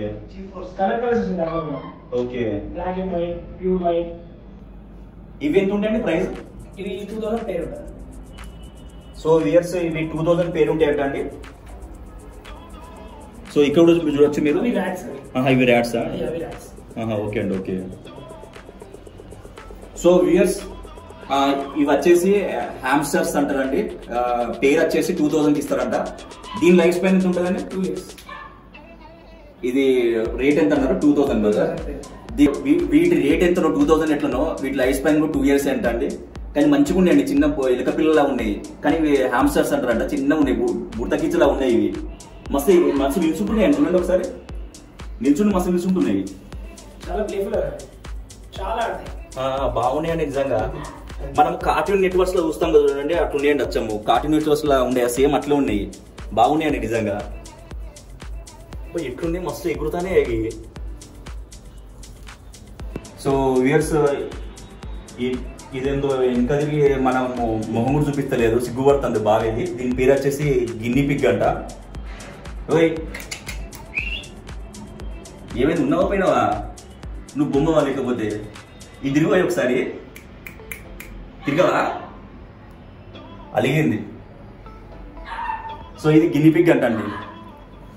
కలర్ కలర్స్ ఉంటాయి. Okay, black and white, pure white. ఇవి ఎంత ఉంటాయండి ప్రైస్? ఇవి 2000 పేరు ఉంటుంది. సో ఇయర్స్ ఇవి 2000 పేరు ఉంటాయట అండి. సో ఇక్కడ చూడొచ్చు మీరు. ఇవి ర్యాట్స్. ఇవి ర్యాట్సా? ఇవి ర్యాట్స్. ఓకే అండి, ఓకే. సో ఇయర్స్ ఇవి వచ్చేసి హ్యామ్స్టర్స్ అంటారండి. పేరు వచ్చేసి 2000 ఇస్తారంట. దీని లైఫ్ స్పాన్ ఎంత ఉంటుందండి? 2 years. ఇది రేట్ ఎంత అన్నారు? 2000 కదా. వీటి రేట్ ఎంతనో 2000 ఎట్లనో వీటి లైఫ్ స్పాన్ కూడా 2 years ఎంత అండి. కానీ మంచిగా ఉన్నాయండి, చిన్న ఎలుక పిల్లలా ఉన్నాయి. కానీ ఇవి హ్యామ్స్టర్స్ అంటారంట, చిన్నగా ఉన్నాయి, బుట్టకిచ్చలా ఉన్నాయి. ఇవి మస్తు మస్తు నిల్చుంటున్నాయి అండి. చూడండి ఒకసారి, నిల్చుండి మస్తు నిల్చుంటున్నాయి. చాలా ప్లేఫుల్, చాలా బాగున్నాయండి నిజంగా. మనం కార్టూన్ నెట్వర్క్స్ లో చూస్తాం కదా చూడండి, అట్లున్నాయండి. వచ్చాము కార్టూన్ నెట్వర్క్స్ లో ఉండే సేమ్ అట్లే ఉన్నాయి. బాగున్నాయండి నిజంగా. ఎట్లున్నాయి, మస్తు ఎగురుతానే అవి. సో వ్యూయర్స్ ఇదేందో ఇంకా తిరిగి మనం మొహం కూడా చూపిస్తలేదు, సిగ్గుపడుతుంది బాగా. ఇది దీని పేరు వచ్చేసి గిన్నీ పిగ్ అంట. ఓయ్ ఏమైంది, ఉన్నావా పోయినావా? నువ్వు బొమ్మవా? లేకపోతే ఇది తిరిగిపోయి ఒకసారి తిరగవా? అలిగింది. సో ఇది గినిపిగ్ అంటండి.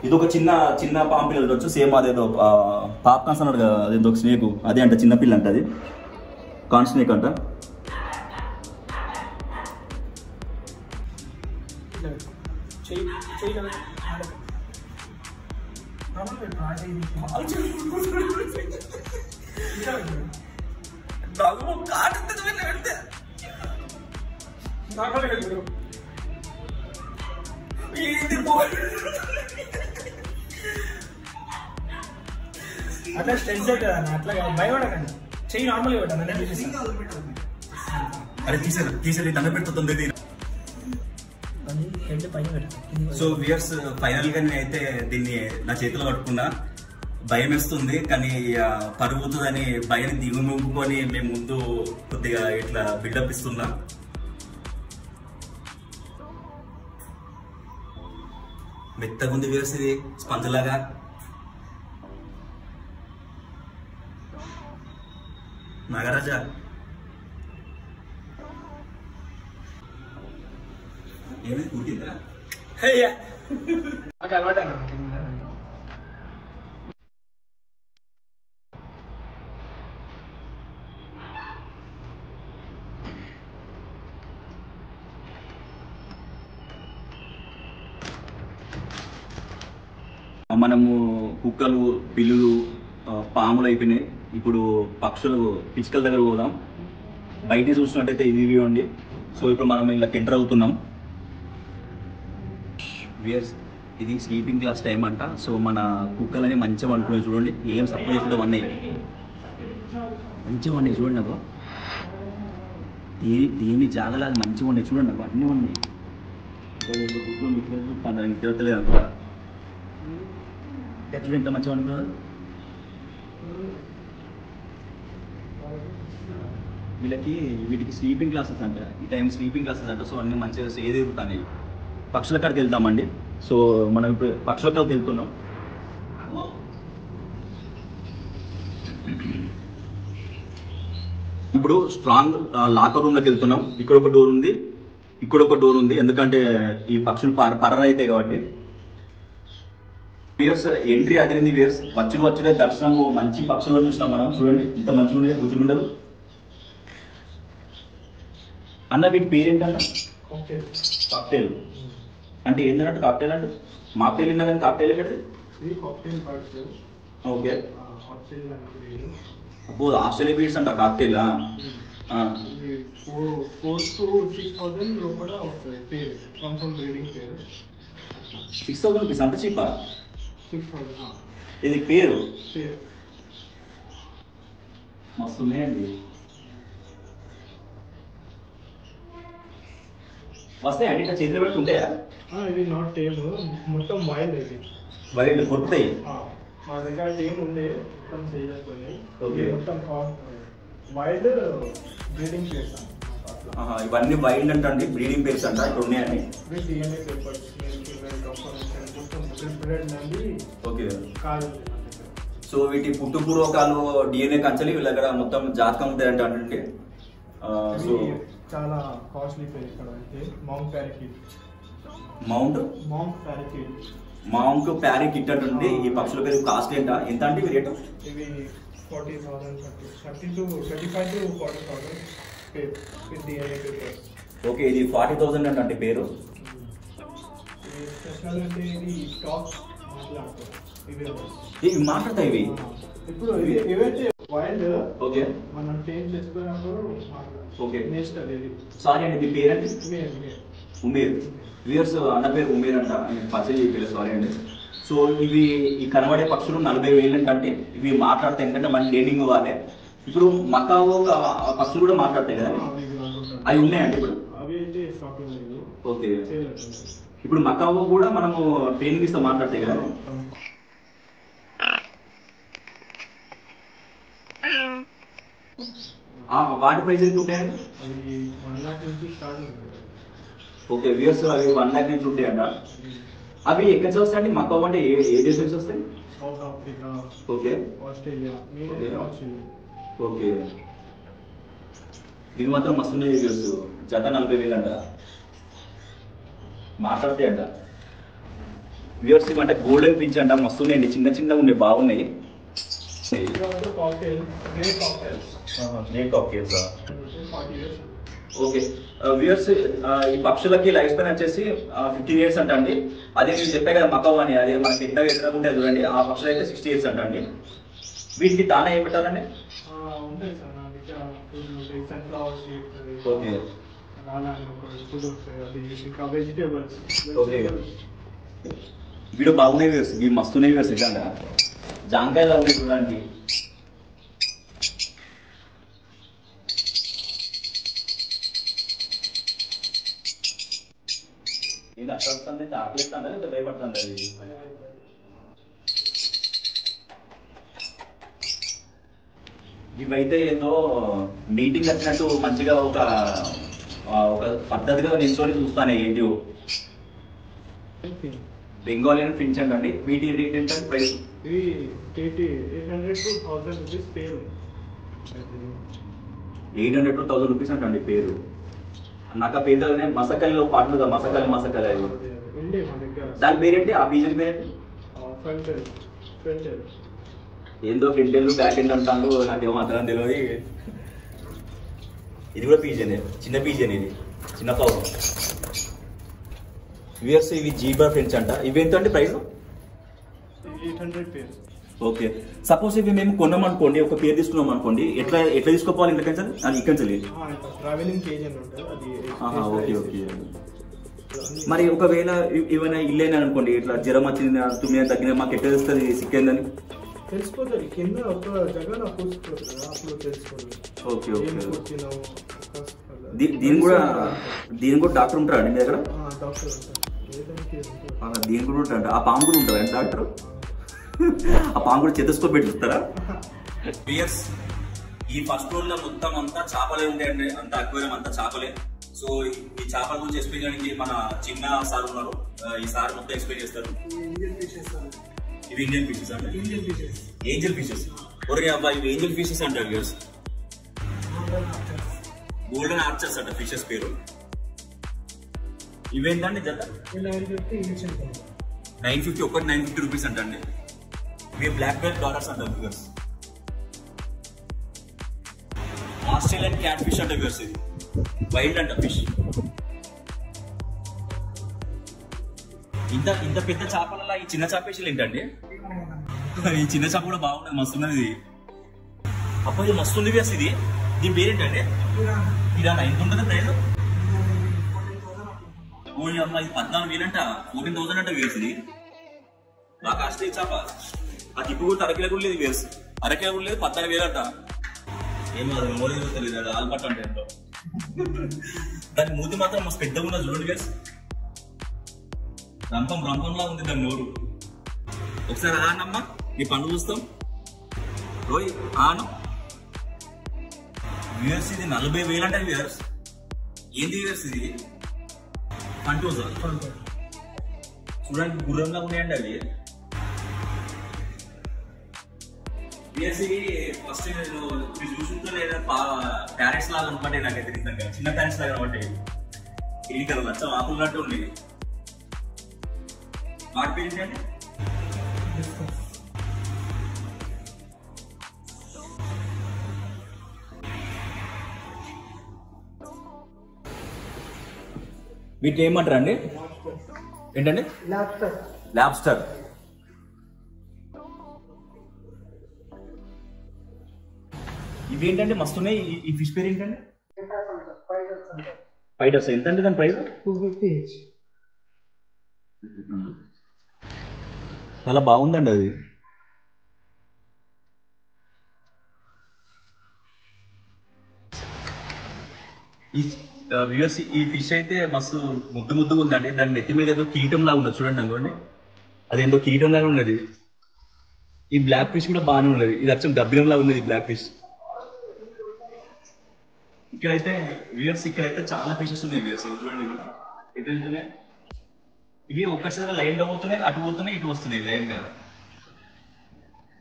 ఇది ఒక చిన్న చిన్న పాము పిల్లలు వచ్చు, సేమ్ అదేదో పాప్కార్న్స్ అన్నాడు కదా, అదేదో ఒక స్నేక్, అదే అంట చిన్న పిల్ల అంట, అది కార్న్ స్నేక్ అంట. అట్లా స్ట్రెంత్ అవుతుంది అన్న, అట్లా భయపడకండి, చెయ్యి నార్మల్గా పెట్టండి. అరే తీసేది దండ పెడుతుంది. సో వ్యూయర్స్, ఫైనల్ గా నేనైతే దీన్ని నా చేతిలో పట్టుకున్నా. భయం వేస్తుంది, కానీ పరుగుతుందని భయం దిగుముకొని మేము ముందు కొద్దిగా ఇట్లా బిల్డప్ ఇస్తున్నా. మెత్తగా ఉంది వ్యూయర్స్, ఇది స్పంజ్ లాగా. నాగరాజా ఏమైంది, కూర్చుందా? అలవాటు మనము కుక్కలు, పిల్లులు, పాములు అయిపోయినాయి. ఇప్పుడు పక్షులు, పిచ్చుకల దగ్గర పోదాం. బయట చూసినట్టయితే ఇది వ్యూ అండి. సో ఇప్పుడు మనం ఇలా ఎంటర్ అవుతున్నాం. ఇది స్లీపింగ్ క్లాస్ టైం అంట. సో మన కుక్కలని మంచిగా అనుకునే చూడండి, ఏం సపోర్ట్ చేస్తుందో అన్నీ మంచిగా ఉన్నాయి చూడండి. నాకు దేని జాగలాగా మంచిగా ఉన్నాయి చూడండి, నాకు అన్నీ ఉన్నాయి. తెలియదు అనుకో, ఎట్లా ఎంత మంచిగా అనుకున్నారు వీటికి స్లీపింగ్ క్లాసెస్ అంట. ఈ టైం స్లీపింగ్ క్లాసెస్ అంట. సో అన్నీ మంచిగా ఏది ఎదుగుతాయి. పక్షుల కాడికి వెళ్తామండి. సో మనం ఇప్పుడు పక్షుల కాడికి వెళ్తున్నాం. ఇప్పుడు స్ట్రాంగ్ లాకర్ రూమ్లోకి వెళ్తున్నాం. ఇక్కడ ఒక డోర్ ఉంది, ఇక్కడ ఒక డోర్ ఉంది, ఎందుకంటే ఈ పక్షులు పర్ర అవుతాయి కాబట్టి. వీర్స్ ఎంట్రీ అదిరింది. వీర్స్ వచ్చుడే దర్శనం, మంచి పక్షులను చూసినాం మనం. చూడండి ఇంత మంచిగా ఉండే, గుర్తుండదు అన్న. వీటి పేరేంటన్నా? కాక్టైల్ అంటే ఏంటంటే, కాక్టైల్ అంటే మాక్టైల్ విన్నా కానీ కాక్టైల్ ఎక్కడిది? ఓకే, అబ్బో ఆస్ట్రేలియా బీడ్స్ అంట కాక్టైల్. 6,000 రూపీస్ అంత చీపా? ఇది పేరు మస్తు ఉన్నాయండి. వస్తాయి అంటే చేతిలో పెట్టి ఉంటాయా? ఇది నాట్ టేమ్, మొత్తం వైల్డ్. ఇది వైల్డ్ కొడతాయి. మా దగ్గర టేమ్ ఉండే మొత్తం చేయకపోయి. ఓకే, మొత్తం వైల్డ్ బ్రీడింగ్ ప్లేస్. ఇవన్నీ వైల్డ్ అంటండి, బ్రీడింగ్ ప్లేస్ అంట. ఇక్కడ ఉన్నాయండి DNA పేపర్స్, మొత్తం ప్రిపేర్డ్ నుండి. ఓకే, కాదు. సో వీటి పుట్టుపూర్వకాలు DNA కంచెలు వీళ్ళ దగ్గర మొత్తం జాతకం ఉంటాయంట. అంటే సో చాలా కాస్ట్లీ పేరు ఇక్కడ అయితే మౌంట్ ప్యారాకిట్. మౌంట్ ప్యారాకిట్ అంటే ఈ పక్షుల పేరు కాస్ట్ ఎంత అంటే రేటు? ఇవి 40,000, 35 to 40,000 with DNA papers. Okay, ఇది 40,000 అంటే పేరు. ఇది స్పెషల్ అంటే ఇది టాప్ మాట్లాడతారు. ఇవి మాట్లాడతాయి ఇవి. ఇప్పుడు ఇవైతే వైల్డ్. ఓకే, మనం టేమ్ చేసుకున్నప్పుడు ఓకే. నెక్స్ట్ అది సారీ అండి, మీ పేరు అండి? ఉమేర్. వ్యూయర్స్ అన్న పేరు ఉమేర్ అంట, పరిచయం చెప్పలేదు, సారీ అండి. సో ఇవి ఈ కనబడే పక్షులు 40,000 అంటే ఇవి మాట్లాడతాయి. ఎందుకంటే మన ట్రైనింగ్ ఇవ్వాలి. ఇప్పుడు మకావో పక్షులు కూడా మాట్లాడతాయి కదా, అవి ఉన్నాయండి ఇప్పుడు? అవి అయితే ఓకే, ఇప్పుడు మకావో కూడా మనము ట్రైనింగ్ ఇస్తే మాట్లాడతాయి కదా. వాటి ప్రైస్ ఎంత ఉంటాయండి? ఓకే వ్యూయర్స్, అవి 1 lakh నుంచి ఉంటాయంట. అవి ఎక్కడి నుంచి వస్తాయండి? మకావో అంటే ఏ దేశం నుంచి వస్తాయి? South Africa, okay, Australia. Okay, ఇది మాత్రం మస్తు వ్యూయర్స్. జత 40,000 అంట, మాట్లాడతాయి అంట. వ్యూవర్స్ అంటే గోల్డెన్ ఫించ్ అంట మస్తు ఉన్నాయండి, చిన్న చిన్నగా ఉన్నాయి, బాగున్నాయి. ఓకే వ్యూవర్స్, ఈ పక్షులకి లైఫ్ స్పాన్ వచ్చేసి 15 years అంట అండి. అదే నేను చెప్పే కదా మకవ్ అని, అదే మనకి పెద్దగా ఎదురకుంటే చూడండి, ఆ పక్షులు అయితే 60 years అంట అండి. వీటికి దానా ఏం పెట్టాలండి? ఓకే వీడియో బాగున్నాయి వ్యూవర్స్, ఇవి మస్తున్నాయి వ్యూవర్స్. ఇట్లా జాంకాయలు ఉన్నాయి చూడండి. ఇది అక్కడ వస్తుంది, ఆకలిస్తుందా లేదా భయపడుతుంది అది? ఇవైతే ఏదో మీటింగ్ వచ్చినట్టు మంచిగా ఒక పద్ధతిగా నిల్చొని చూస్తాను. ఏంటి బెంగాలియన్ ఫించ్ అండి. వీటి రేట్ ఎంత ప్రైస్? 800 to 1000 rupees పేరు. 800 to 1000 రూపీస్ అంటండి పేరు. నాకు ఆ పేరు కదా, మసకల్లో పాటు మసకల్ దాని పేరేంటి? ఆ బీజన్ పేరేంటి? ఏందో ఫ్రంట్ ఎండ్ బ్యాక్ ఎండ్ అంటాను, నాకేమో మాత్రం తెలియదు. ఇది కూడా పీజన్, చిన్న పీజన్, ఇది చిన్న పావు. వ్యూవర్స్ ఇవి జీబా ఫించ్ అంట. ఇవి ఎంత అండి ప్రైస్? 800 పేరు. ఓకే, సపోజ్ ఇవి మేము కొన్నాం అనుకోండి, ఒక పేరు తీసుకున్నాం అనుకోండి, ఎట్లా తీసుకోవాలి? ఇక్కడ ట్రావెలింగ్ కేజ్ అని ఉంటుంది అది. Okay okay. మరి ఒకవేళ ఏమైనా ఇల్లేనా అనుకోండి, ఇట్లా జ్వరం వచ్చింది, తుమ్మిన తగ్గిన, మాకు ఎట్లా తెలుస్తుంది సిక్కిందని? తెలిసిపోతుంది, కింద ఒక జగన్ అప్పుడు తెలుసుకోవాలి. Okay okay. దీని కూడా డాక్టర్ ఉంటారా అండి మీ దగ్గర? డాక్టర్ దీని కూడా ఉంటారంట. ఆ పాము కూడా ఉంటారా డాక్టర్? ఆ పాము కూడా చెతస్కోప్ పెట్టుతారా? పియర్స్ ఈ ఫస్ట్ ఫ్లోర్ లో మొత్తం అంతా చేపలే ఉంటాయండి, అంత అక్వేరియం అంతా చేపలే. సో ఈ చేపల గురించి ఎక్స్ప్లెయిన్ చేయడానికి మన చిన్న సార్ ఉన్నారు, ఈ సార్ మొత్తం ఎక్స్ప్లెయిన్ చేస్తారు. ఇవి ఇండియన్ ఫిషెస్ అంటే ఏంజల్ ఫిషెస్. ఒరే అబ్బా, ఇవి ఏంజల్ ఫిషెస్ అంటారు వ్యూవర్స్. గోల్డెన్ ఆర్చర్స్ అంట ఫిషెస్ పేరు. ఇవేంటండి జత? 950, ఒకటి 950 రూపీస్ అంటండి. ఇవి బ్లాక్ బెల్ట్ డాలర్స్ అంటారు వ్యూవర్స్. ఆస్ట్రేలియన్ క్యాట్ ఫిష్ అంటే వ్యూవర్స్, ఇది వైల్డ్ అంట ఫిష్. ఇంత పెద్ద చేపల ఈ చిన్న చేప ఫిష్ ఏంటండి? ఈ చిన్న చేప కూడా బాగుంటుంది, మస్తున్నది. అప్పుడు ఇది మస్తుంది వ్యూవర్స్. ఇది దీని పేరేంటండి? ఇదానా? ఎంత ఉంటుంది ప్రైస్? ఓన్లీ అమ్మ, ఇది 14,000 అంట, 14,000 అంట వ్యూవర్స్. ఇది బాగా కాస్ట్లీ చేప. ఆ తిప్పు కూడా అరకిలో కూడా లేదు వ్యూవర్స్, అరకిలో కూడా లేదు, 14,000 అంట. ఏమో అది మోడీ తెలియదు, అది ఆల్పట్ అంటే ఏంటో. దాని మూతి మాత్రం మస్తు పెద్దగా ఉన్నది చూడండి వ్యూవర్స్, రంపంలా ఉంది దాని నోరు. ఒకసారి ఆనమ్మా, నీ పండు చూస్తాం. రోయ్ ఆను వ్యూవర్స్. ఇది 40,000 అంటే వ్యూవర్స్. ఏంది వ్యూవర్స్ ఇది? కంటోజా చూడండి, గుర్రంలా ఉన్నాయండి అవి. వ్యూవర్స్ ఇవి ఫస్ట్ నేను చూసుకుంటూ లేదా ప్యారెట్స్ లాగా అనమాట, నాకైతే నిజంగా చిన్న ప్యారెట్స్ లాగా అనమాట. ఇది కదా నచ్చం ఆకున్నట్టు ఉంది. వాటి పేరు ఏంటంటే? వీటిని ఏమంటారు అండి? ఏంటండి? లాబ్స్టర్. ఇవేంటంటే మస్తున్నాయి. ఈ ఫిష్ పేరు ఏంటండి? ఫైటర్స్. ఎంత అండి దాని ప్రైస్? 250. చాలా బాగుందండి అది. వ్యూవర్స్ ఈ ఫిష్ అయితే మస్తు ముద్దుగా ఉందండి. దాని నెత్తి మీద ఏదో కీటం లాగా ఉన్నది చూడండి అనుకోండి, అదేందో కీటం లాగా ఉన్నది. ఈ బ్లాక్ ఫిష్ కూడా బాగానే ఉన్నది. ఇది అచ్చం గబ్బిలం లాగా ఉన్నది బ్లాక్ ఫిష్. ఇక్కడైతే వ్యూవర్స్ ఇక్కడైతే చాలా ఫిషెస్ ఉన్నాయి వ్యూవర్స్. చూడండి ఎటు వెళ్తున్నాయి ఇవి, ఒక్కసారి లైన్ లో పోతున్నాయి, అటు పోతున్నాయి, ఇటు వస్తున్నాయి లైన్ గా.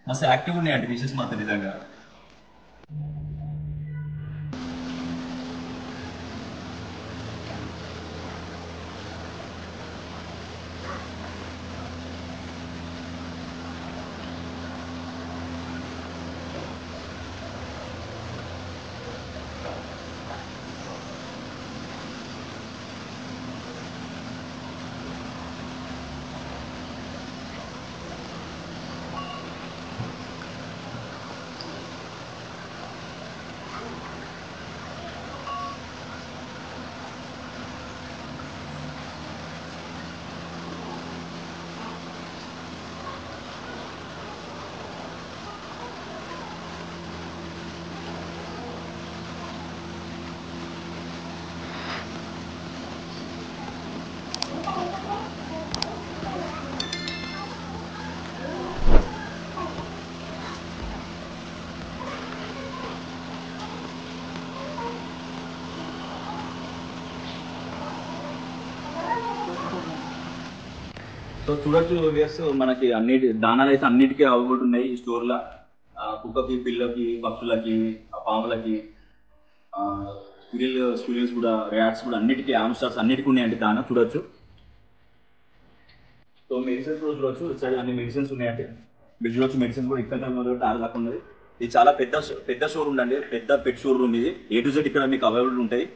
మస్తు యాక్టివ్ ఉన్నాయి అంటే ఫిషెస్ మాత్రం నిజంగా. సో చూడొచ్చు వ్యూయర్స్, మనకి అన్నిటి దానాలు అయితే అన్నిటికీ అవైలబుల్ ఉన్నాయి ఈ స్టోర్లో. కుక్కకి, పిల్లకి, పక్షులకి, పాములకి, స్క్విరిల్స్ కూడా, ర్యాట్స్ కూడా, అన్నిటికీ ఆమ్స్టర్స్ అన్నిటికీ ఉన్నాయండి దానా చూడొచ్చు. సో మెడిసిన్స్ కూడా చూడొచ్చు, సైడ్ అన్ని మెడిసిన్స్ ఉన్నాయండి. మీరు చూడొచ్చు మెడిసిన్స్ కూడా ఇక్కడ దాకా ఉన్నది. ఇది చాలా పెద్ద షోరూమ్ అండి, పెద్ద పెట్ షోరూమ్ ఇది. A to Z ఇక్కడ మీకు అవైలబుల్ ఉంటాయి.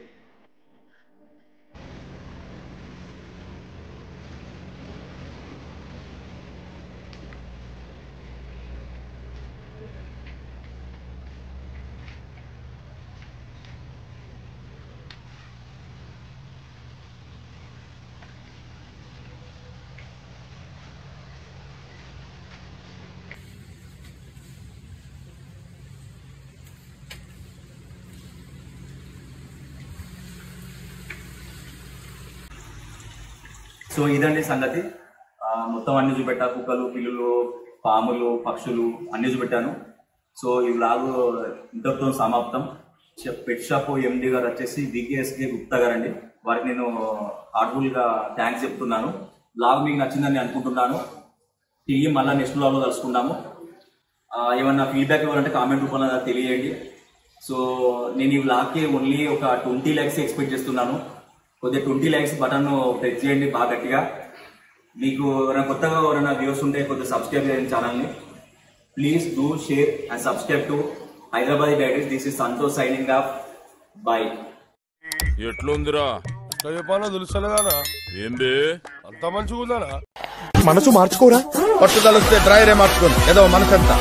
సో ఇదండి సంగతి. మొత్తం అన్ని చూపెట్టా, కుక్కలు, పిల్లులు, పాములు, పక్షులు అన్ని చూపెట్టాను. సో ఈ వ్లాగ్ ఇంతటితో సమాప్తం. పెట్ షాప్ MD గారు వచ్చేసి VKSK గుప్తా గారు అండి. వారికి నేను హార్ట్ఫుల్గా థ్యాంక్స్ చెప్తున్నాను. వ్లాగ్ మీకు నచ్చిందని అనుకుంటున్నాను. మళ్ళీ నెక్స్ట్ వ్లాగ్లో కలుసుకుందాము. ఏమన్నా ఫీడ్బ్యాక్ ఇవ్వాలంటే కామెంట్ రూపంలో తెలియజేయండి. సో నేను ఈ వ్లాగ్కి ఓన్లీ ఒక 20 lakhs ఎక్స్పెక్ట్ చేస్తున్నాను. కొద్దిగా 20 lakhs బటన్ ప్రెస్ చేయండి బాగా గట్టిగా. మీకు ఎవరైనా కొత్తగా ఎవరైనా వ్యూస్ ఉంటే కొద్దిగా సబ్స్క్రైబ్ చేయండి ఛానల్ని. Please do share and subscribe to Hyderabad diaries. This is Santosh signing off. Bye. ఎట్లుందిరా? చెప్పాలో తెలుసలేదానా? ఏంది అంత మంచిగా ఉందానా? మనసు మార్చుకోరా. పట్టుదల వస్తే డ్రైరే మార్చుకోండి, ఏదో మనసంతా.